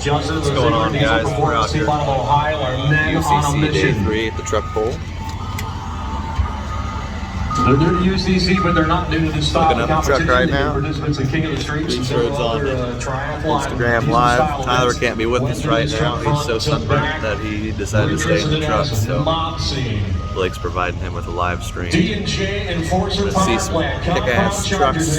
What's going on, guys? We're out here UCC Day 3 at the truck pole. They're new to UCC, but they're not new to this style of competition. Right now. Participants in King of the Streets and Roads on Instagram Live. Tyler can't be with us right now. He's so sunburned that he decided to stay in the truck. So Blake's providing him with a live stream. Let's see some kick-ass trucks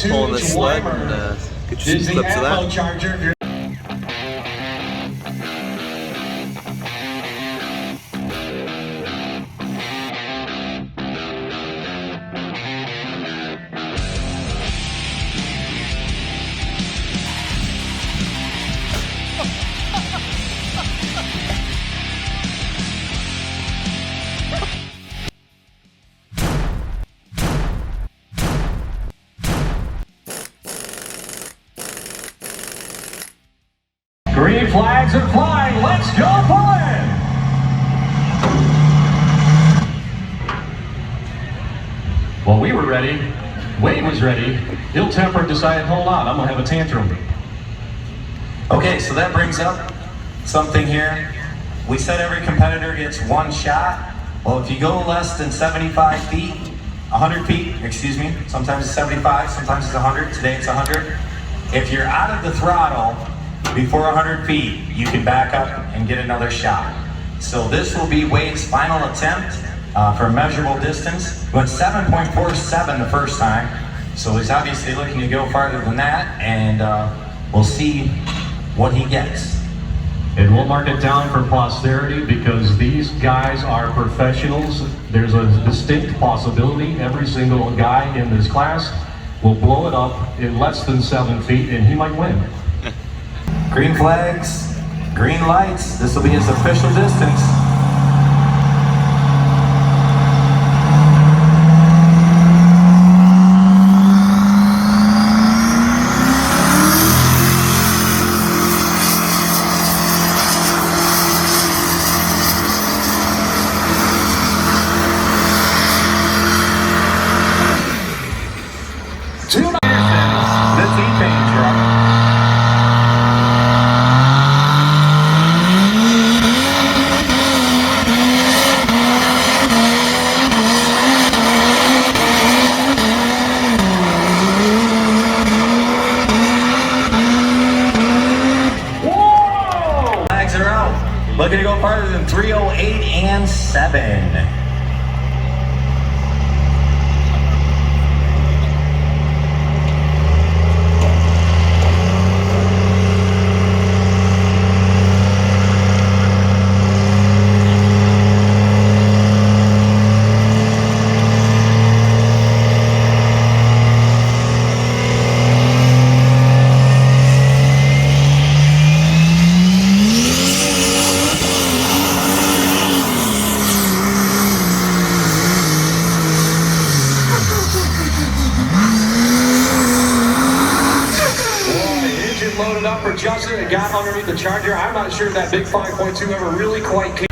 pulling this sled and get you some clips of that. Green flags are flying. Let's go pulling! Well, we were ready. Wade was ready. Ill-tempered decided, hold on, I'm going to have a tantrum. Okay, so that brings up something here. We said every competitor gets one shot. Well, if you go less than 75 feet, 100 feet, excuse me, sometimes it's 75, sometimes it's 100, today it's 100. If you're out of the throttle before 100 feet, you can back up and get another shot. So this will be Wade's final attempt for a measurable distance. He went 7.47 the first time, so he's obviously looking to go farther than that, and we'll see what he gets. And we'll mark it down for posterity because these guys are professionals. There's a distinct possibility every single guy in this class will blow it up in less than 7 feet and he might win. Green flags, green lights. This will be his official distance. Looking to go farther than 308 and 7. Loaded up for Justin and got underneath the Charger. I'm not sure that big 5.2 ever really quite came.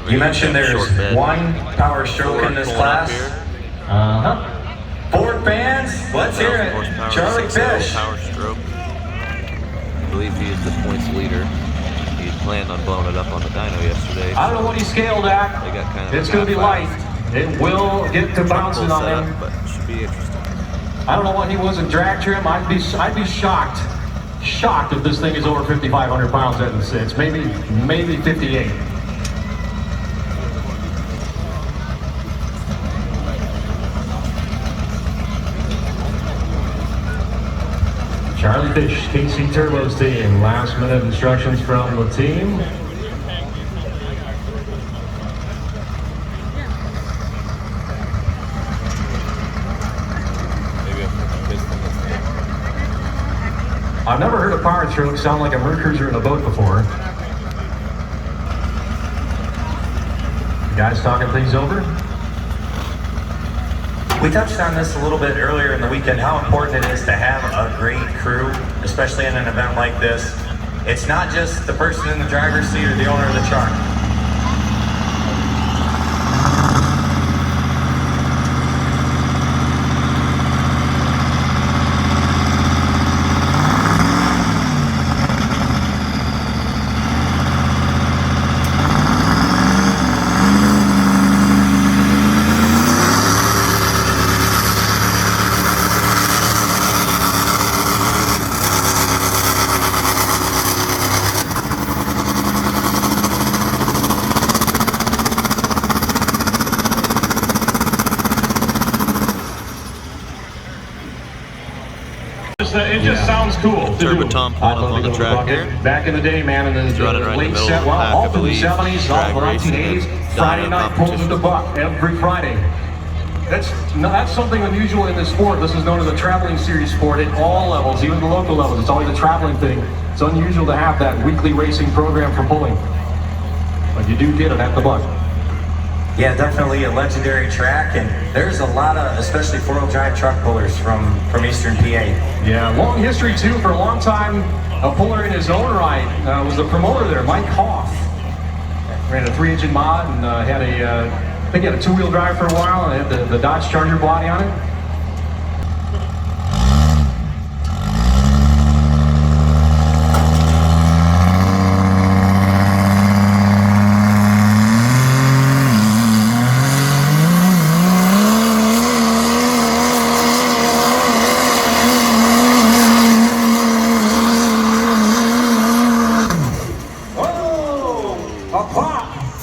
You mentioned there's one power stroke in this class. Ford fans, let's hear it. Charlie Fish. Power stroke. I believe he is the points leader. He planned on blowing it up on the dyno yesterday. I don't know what he scaled at. They got kind of it's going to be light. It will get to bouncing on him. But it should be interesting. I don't know what he was in drag trim. I'd be shocked if this thing is over 5,500 pounds at the 6. Maybe 58. Charlie Fish, KC Turbo's team. Last minute instructions from the team. I've never heard a power stroke sound like a Mercruiser in a boat before. The guys talking things over. We touched on this a little bit earlier in the weekend, how important it is to have a great crew, especially in an event like this. It's not just the person in the driver's seat or the owner of the truck. It just sounds cool. Turbine Tom pulling up on the track here. Back in the day, man, in the running right in the late middle set, of the pack, all I through the believe. 70s, all Drag the racing 1980s, and Friday dyno night pulls at the buck every Friday. That's something unusual in this sport. This is known as a traveling series sport at all levels, even the local levels. It's always a traveling thing. It's unusual to have that weekly racing program for pulling. But you do get it at the buck. Yeah, definitely a legendary track, and there's a lot of, especially four-wheel drive truck pullers from Eastern PA. Yeah, long history too. For a long time, a puller in his own right was the promoter there, Mike Hoff. Ran a 3-engine mod and had I think he had a 2-wheel drive for a while, and had the Dodge Charger body on it.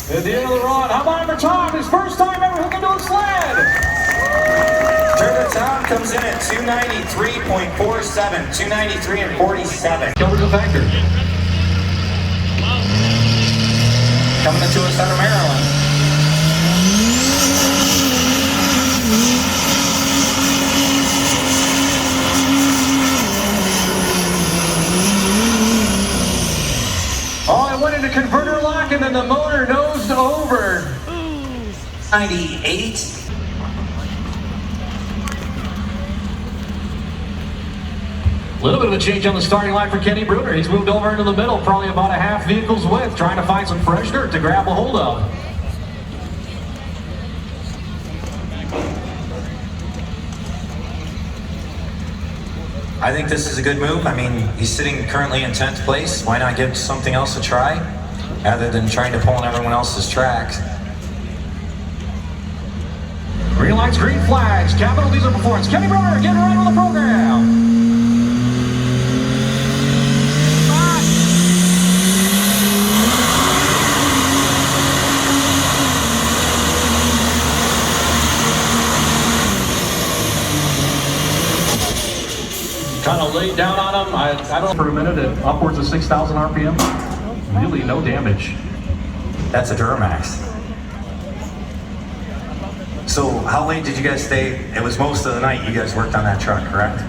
At the end of the run, how about for Tom? His first time ever hooking to a sled. Turbo Tom comes in at 293.47, 293 and 47. Covers the factor. Coming to us out of Maryland. Oh, it went into converter lock and then the motor nosed over. 98. A little bit of a change on the starting line for Kenny Bruner. He's moved over into the middle, probably about a half vehicle's width, trying to find some fresh dirt to grab a hold of. I think this is a good move. I mean, he's sitting currently in 10th place. Why not give something else a try, rather than trying to pull on everyone else's tracks? Green lights, green flags, capital diesel performance. Kenny Bruner getting right on the program. Kind of laid down on him. I don't know, for a minute at upwards of 6,000 RPM. Really no damage. That's a Duramax. So how late did you guys stay? It was most of the night you guys worked on that truck, correct?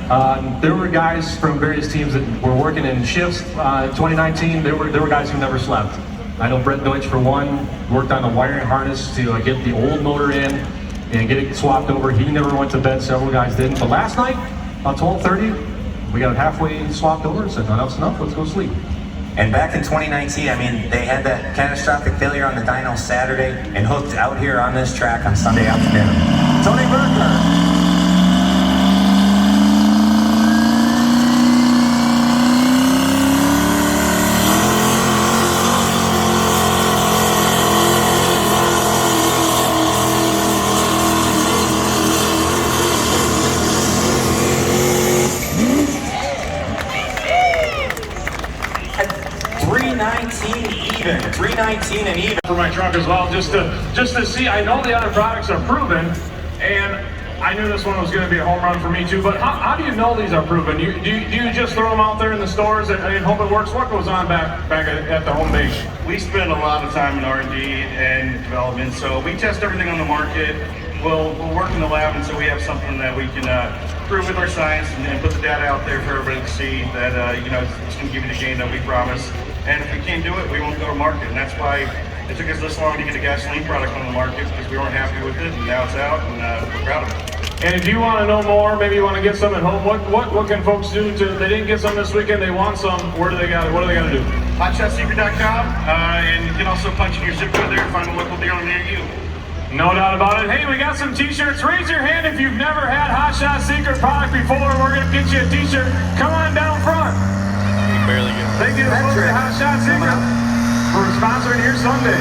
There were guys from various teams that were working in shifts. 2019, there were guys who never slept. I know Brett Deutsch, for one, worked on the wiring harness to get the old motor in and get it swapped over. He never went to bed. Several guys didn't. But last night, about 12:30, we got it halfway swapped over and said, enough's enough, let's go sleep. And back in 2019, I mean, they had that catastrophic failure on the dyno Saturday and hooked out here on this track on Sunday afternoon. Tony Berger. Even 319 and even for my truck as well, just to see. I know the other products are proven, and I knew this one was going to be a home run for me too. But how do you know these are proven? Do you just throw them out there in the stores and hope it works? What goes on back at the home base? We spend a lot of time in R&D and development, so we test everything on the market. we'll work in the lab until we have something that we can prove with our science and put the data out there for everybody to see that it's going to give you the gain that we promise. And if we can't do it, we won't go to market. And that's why it took us this long to get a gasoline product on the market, because we weren't happy with it, and now it's out, and we're proud of it. And if you want to know more, maybe you want to get some at home, what can folks do they didn't get some this weekend, they want some, what do they got to do? HotShotSecret.com, and you can also punch in your zip code there and find a local dealer near you. No doubt about it. Hey, we got some t-shirts. Raise your hand if you've never had Hot Shot Secret product before. We're going to get you a t-shirt. Come on down front. Barely get Thank you to folks at Hot Shot Secret for sponsoring your Sunday.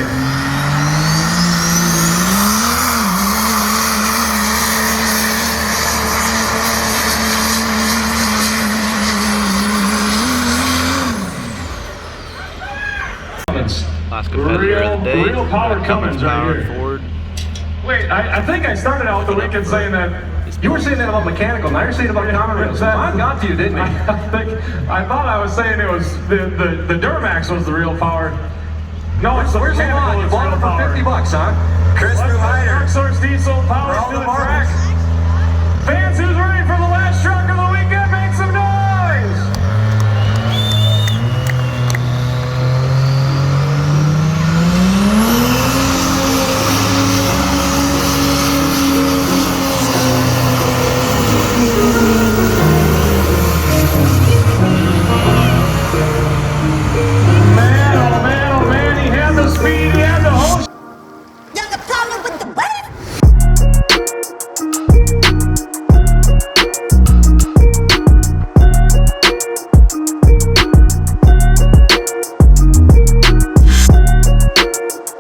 last competitor of the day. Real power Cummins right here. Ford. Wait, I think I started out the weekend saying that. You were saying that about mechanical, now you're saying about common rails. Mine got to you, didn't he? I thought I was saying it was the Duramax was the real power. No, it's the Where's the mechanical. mod? You bought it for $50, huh? Chris Ruhider. Dark Source diesel power For all to the the marbles. track.